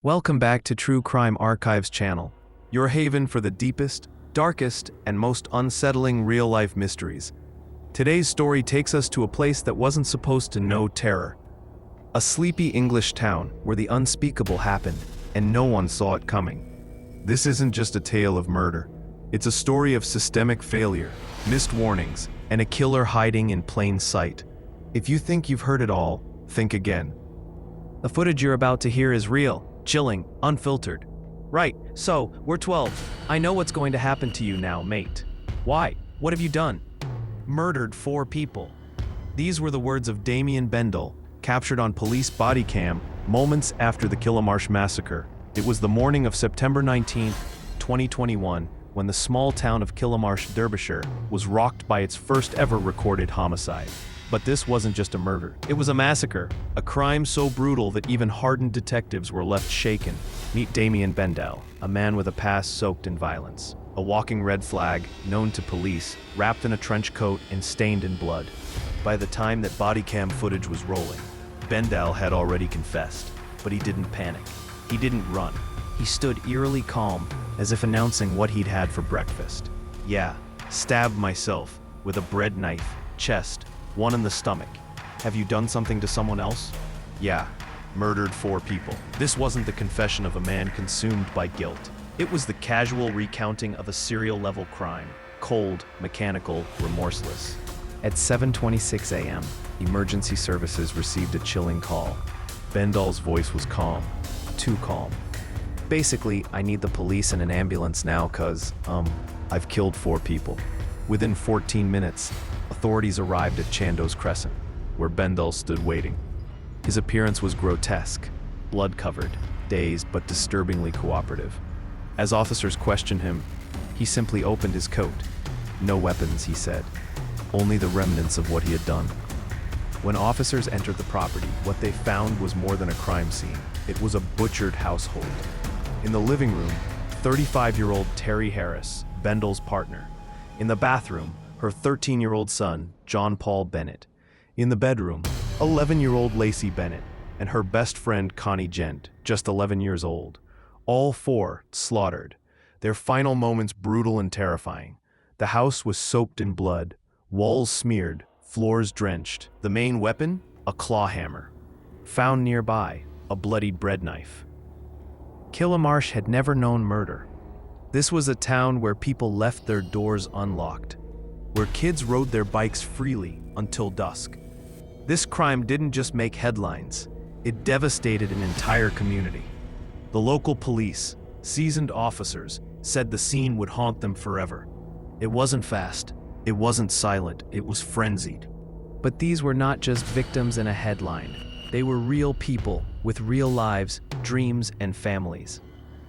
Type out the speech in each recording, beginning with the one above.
Welcome back to True Crime Archives channel, your haven for the deepest, darkest, and most unsettling real-life mysteries. Today's story takes us to a place that wasn't supposed to know terror. A sleepy English town where the unspeakable happened, and no one saw it coming. This isn't just a tale of murder. It's a story of systemic failure, missed warnings, and a killer hiding in plain sight. If you think you've heard it all, think again. The footage you're about to hear is real, chilling, unfiltered. Right, so, we're 12. I know what's going to happen to you now, mate. Why? What have you done? Murdered 4 people. These were the words of Damien Bendel, captured on police body cam moments after the Killamarsh massacre. It was the morning of September 19, 2021, when the small town of Killamarsh, Derbyshire, was rocked by its first ever recorded homicide. But this wasn't just a murder. It was a massacre, a crime so brutal that even hardened detectives were left shaken. Meet Damien Bendel, a man with a past soaked in violence. A walking red flag, known to police, wrapped in a trench coat and stained in blood. By the time that body cam footage was rolling, Bendel had already confessed, but he didn't panic. He didn't run. He stood eerily calm, as if announcing what he'd had for breakfast. Yeah, stabbed myself with a bread knife, chest, one in the stomach. Have you done something to someone else? Yeah, murdered 4 people. This wasn't the confession of a man consumed by guilt. It was the casual recounting of a serial-level crime. Cold, mechanical, remorseless. At 7:26 a.m., emergency services received a chilling call. Bendel's voice was calm. Too calm. Basically, I need the police and an ambulance now cause, I've killed 4 people. Within 14 minutes, authorities arrived at Chandos Crescent, where Bendel stood waiting. His appearance was grotesque, blood-covered, dazed but disturbingly cooperative. As officers questioned him, he simply opened his coat. No weapons, he said. Only the remnants of what he had done. When officers entered the property, what they found was more than a crime scene. It was a butchered household. In the living room, 35-year-old Terry Harris, Bendel's partner. In the bathroom, her 13-year-old son, John Paul Bennett. In the bedroom, 11-year-old Lacey Bennett and her best friend Connie Gent, just 11 years old. All 4 slaughtered, their final moments brutal and terrifying. The house was soaked in blood, walls smeared, floors drenched. The main weapon? A claw hammer. Found nearby, a bloodied bread knife. Killamarsh had never known murder. This was a town where people left their doors unlocked, where kids rode their bikes freely until dusk. This crime didn't just make headlines, it devastated an entire community. The local police, seasoned officers, said the scene would haunt them forever. It wasn't fast, it wasn't silent, it was frenzied. But these were not just victims in a headline. They were real people with real lives, dreams, and families.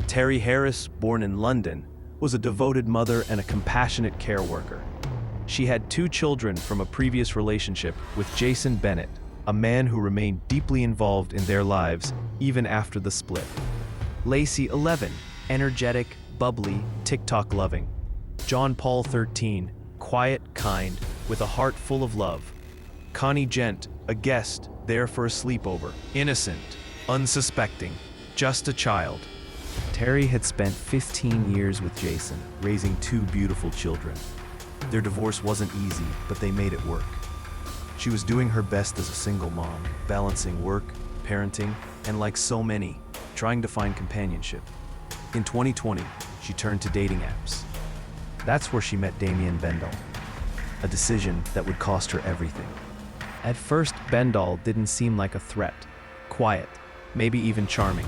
Terry Harris, born in London, was a devoted mother and a compassionate care worker. She had 2 children from a previous relationship with Jason Bennett, a man who remained deeply involved in their lives even after the split. Lacey, 11, energetic, bubbly, TikTok-loving. John Paul, 13, quiet, kind, with a heart full of love. Connie Gent, a guest, there for a sleepover, innocent, unsuspecting, just a child. Terry had spent 15 years with Jason, raising 2 beautiful children. Their divorce wasn't easy, but they made it work. She was doing her best as a single mom, balancing work, parenting, and like so many, trying to find companionship. In 2020, she turned to dating apps. That's where she met Damien Bendel, a decision that would cost her everything. At first, Bendel didn't seem like a threat, quiet, maybe even charming.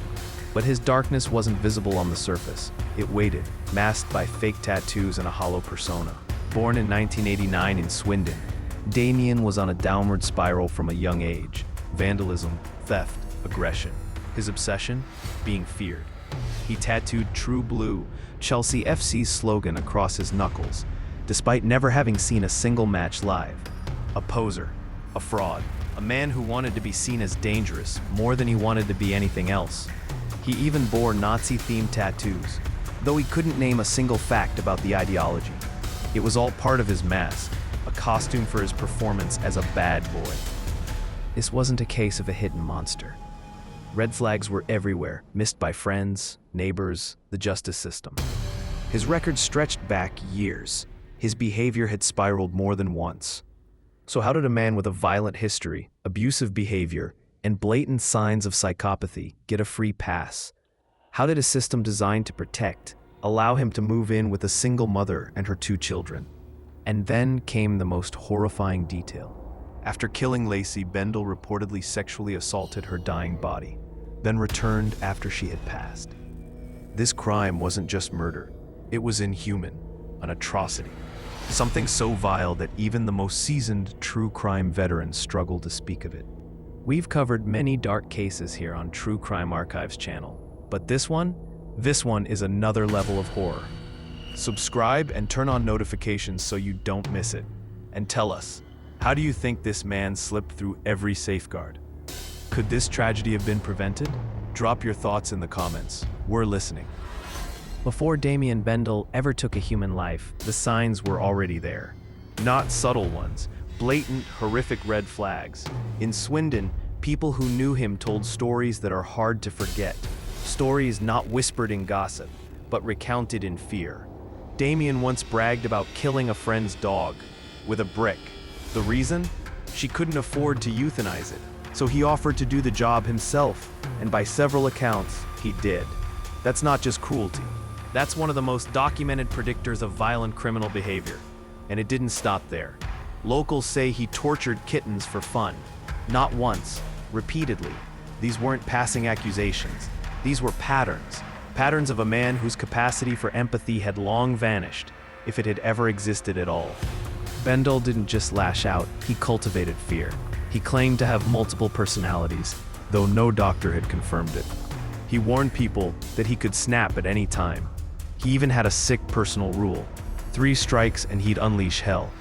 But his darkness wasn't visible on the surface. It waited, masked by fake tattoos and a hollow persona. Born in 1989 in Swindon, Damien was on a downward spiral from a young age. Vandalism, theft, aggression. His obsession? Being feared. He tattooed True Blue, Chelsea FC's slogan, across his knuckles, despite never having seen a single match live. A poser, a fraud, a man who wanted to be seen as dangerous more than he wanted to be anything else. He even bore Nazi-themed tattoos, though he couldn't name a single fact about the ideology. It was all part of his mask, a costume for his performance as a bad boy. This wasn't a case of a hidden monster. Red flags were everywhere, missed by friends, neighbors, the justice system. His record stretched back years. His behavior had spiraled more than once. So how did a man with a violent history, abusive behavior, and blatant signs of psychopathy get a free pass? How did a system designed to protect allow him to move in with a single mother and her 2 children? And then came the most horrifying detail. After killing Lacey, Bendel reportedly sexually assaulted her dying body, then returned after she had passed. This crime wasn't just murder. It was inhuman, an atrocity. Something so vile that even the most seasoned true crime veterans struggle to speak of it. We've covered many dark cases here on True Crime Archives channel, but this one is another level of horror. Subscribe and turn on notifications so you don't miss it. And tell us, how do you think this man slipped through every safeguard? Could this tragedy have been prevented? Drop your thoughts in the comments. We're listening. Before Damien Bendel ever took a human life, the signs were already there. Not subtle ones, blatant, horrific red flags. In Swindon, people who knew him told stories that are hard to forget. Stories not whispered in gossip, but recounted in fear. Damien once bragged about killing a friend's dog with a brick. The reason? She couldn't afford to euthanize it, so he offered to do the job himself, and by several accounts, he did. That's not just cruelty. That's one of the most documented predictors of violent criminal behavior. And it didn't stop there. Locals say he tortured kittens for fun. Not once, repeatedly. These weren't passing accusations. These were patterns. Patterns of a man whose capacity for empathy had long vanished, if it had ever existed at all. Bendel didn't just lash out, he cultivated fear. He claimed to have multiple personalities, though no doctor had confirmed it. He warned people that he could snap at any time. He even had a sick personal rule. 3 strikes and he'd unleash hell.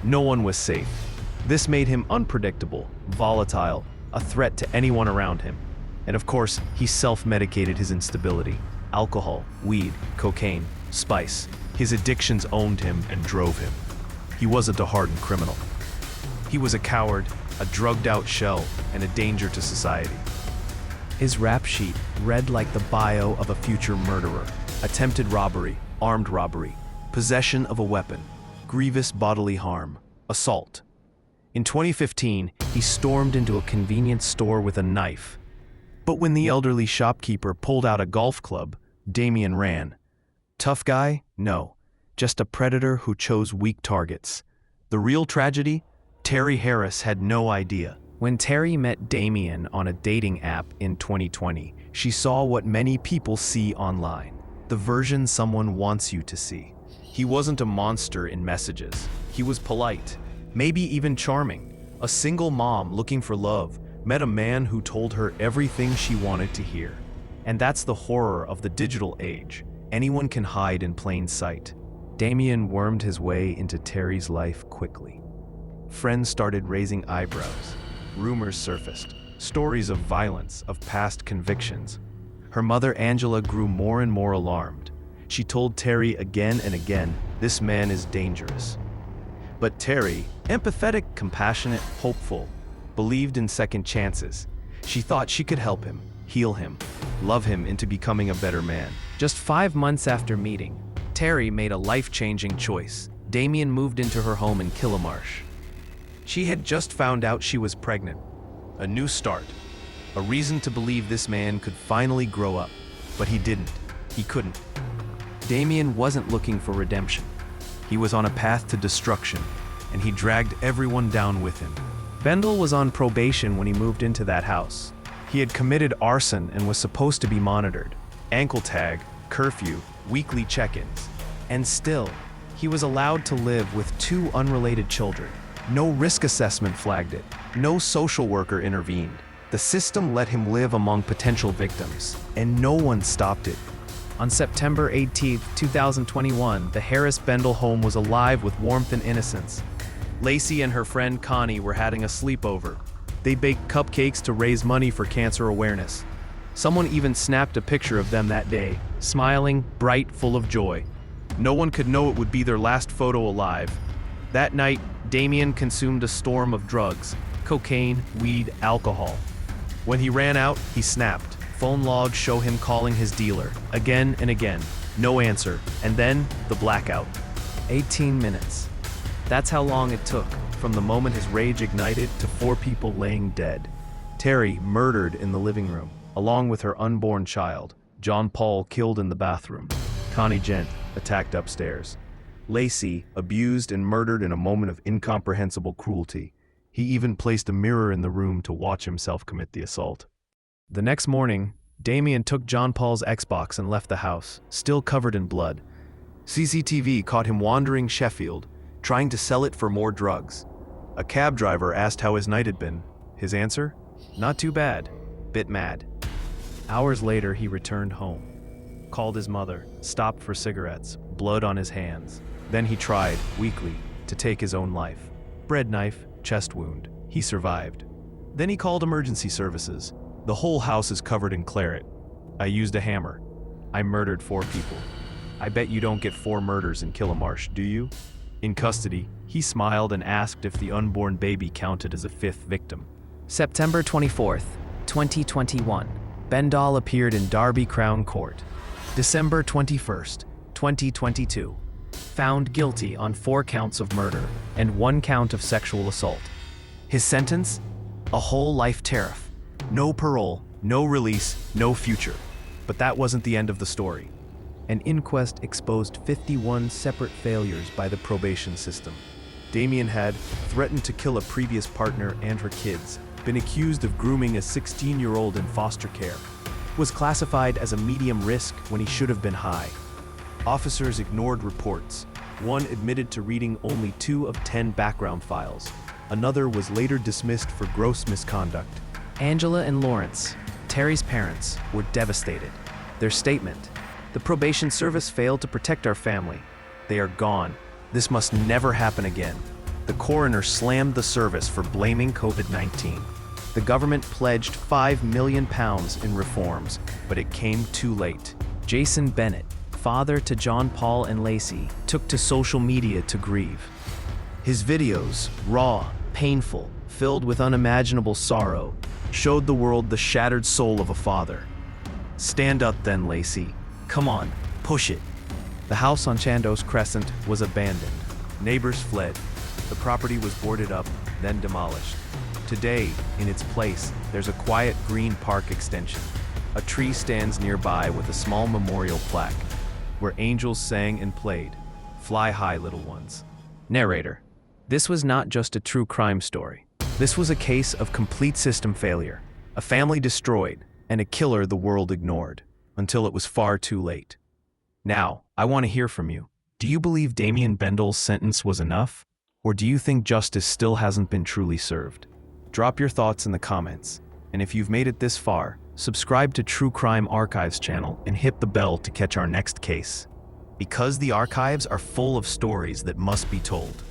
No one was safe. This made him unpredictable, volatile, a threat to anyone around him. And of course, he self-medicated his instability. Alcohol, weed, cocaine, spice. His addictions owned him and drove him. He wasn't a hardened criminal. He was a coward, a drugged-out shell, and a danger to society. His rap sheet read like the bio of a future murderer. Attempted robbery, armed robbery, possession of a weapon, grievous bodily harm, assault. In 2015, he stormed into a convenience store with a knife. But when the elderly shopkeeper pulled out a golf club, Damien ran. Tough guy? No. Just a predator who chose weak targets. The real tragedy? Terry Harris had no idea. When Terry met Damien on a dating app in 2020, she saw what many people see online. The version someone wants you to see. He wasn't a monster in messages. He was polite, maybe even charming. A single mom looking for love met a man who told her everything she wanted to hear. And that's the horror of the digital age. Anyone can hide in plain sight. Damien wormed his way into Terry's life quickly. Friends started raising eyebrows. Rumors surfaced. Stories of violence, of past convictions. Her mother, Angela, grew more and more alarmed. She told Terry again and again, this man is dangerous. But Terry, empathetic, compassionate, hopeful, believed in second chances. She thought she could help him, heal him, love him into becoming a better man. Just 5 months after meeting, Terry made a life-changing choice. Damien moved into her home in Killamarsh. She had just found out she was pregnant. A new start. A reason to believe this man could finally grow up. But he didn't. He couldn't. Damien wasn't looking for redemption. He was on a path to destruction, and he dragged everyone down with him. Bendel was on probation when he moved into that house. He had committed arson and was supposed to be monitored. Ankle tag, curfew, weekly check-ins. And still, he was allowed to live with 2 unrelated children. No risk assessment flagged it. No social worker intervened. The system let him live among potential victims, and no one stopped it. On September 18, 2021, the Harris-Bendel home was alive with warmth and innocence. Lacey and her friend Connie were having a sleepover. They baked cupcakes to raise money for cancer awareness. Someone even snapped a picture of them that day, smiling, bright, full of joy. No one could know it would be their last photo alive. That night, Damien consumed a storm of drugs, cocaine, weed, alcohol. When he ran out, he snapped. Phone logs show him calling his dealer, again and again. No answer. And then, the blackout. 18 minutes. That's how long it took, from the moment his rage ignited to 4 people laying dead. Terry murdered in the living room, along with her unborn child. John Paul killed in the bathroom. Connie Gent attacked upstairs. Lacey abused and murdered in a moment of incomprehensible cruelty. He even placed a mirror in the room to watch himself commit the assault. The next morning, Damien took John Paul's Xbox and left the house, still covered in blood. CCTV caught him wandering Sheffield, trying to sell it for more drugs. A cab driver asked how his night had been. His answer? Not too bad. Bit mad. Hours later, he returned home. Called his mother, stopped for cigarettes, blood on his hands. Then he tried, weakly, to take his own life. Bread knife, chest wound. He survived. Then he called emergency services. The whole house is covered in claret. I used a hammer. I murdered 4 people. I bet you don't get 4 murders in Killamarsh, do you? In custody, he smiled and asked if the unborn baby counted as a 5th victim. September 24th, 2021. Bendall appeared in Derby Crown Court. December 21st, 2022. Found guilty on 4 counts of murder and 1 count of sexual assault. His sentence? A whole life tariff. No parole, no release, no future. But that wasn't the end of the story. An inquest exposed 51 separate failures by the probation system. Damien had threatened to kill a previous partner and her kids, been accused of grooming a 16-year-old in foster care, was classified as a medium risk when he should have been high. Officers ignored reports. One admitted to reading only 2 of 10 background files. Another was later dismissed for gross misconduct. Angela and Lawrence, Terry's parents, were devastated. Their statement: "The probation service failed to protect our family. They are gone. This must never happen again." The coroner slammed the service for blaming COVID-19. The government pledged £5 million in reforms, but it came too late. Jason Bennett, father to John Paul and Lacey, took to social media to grieve. His videos, raw, painful, filled with unimaginable sorrow, showed the world the shattered soul of a father. Stand up then, Lacey. Come on, push it. The house on Chandos Crescent was abandoned. Neighbors fled. The property was boarded up, then demolished. Today, in its place, there's a quiet green park extension. A tree stands nearby with a small memorial plaque, where angels sang and played. Fly high, little ones. Narrator: this was not just a true crime story. This was a case of complete system failure, a family destroyed, and a killer the world ignored, until it was far too late. Now, I want to hear from you. Do you believe Damien Bendall's sentence was enough? Or do you think justice still hasn't been truly served? Drop your thoughts in the comments, and if you've made it this far, subscribe to True Crime Archives channel and hit the bell to catch our next case. Because the archives are full of stories that must be told.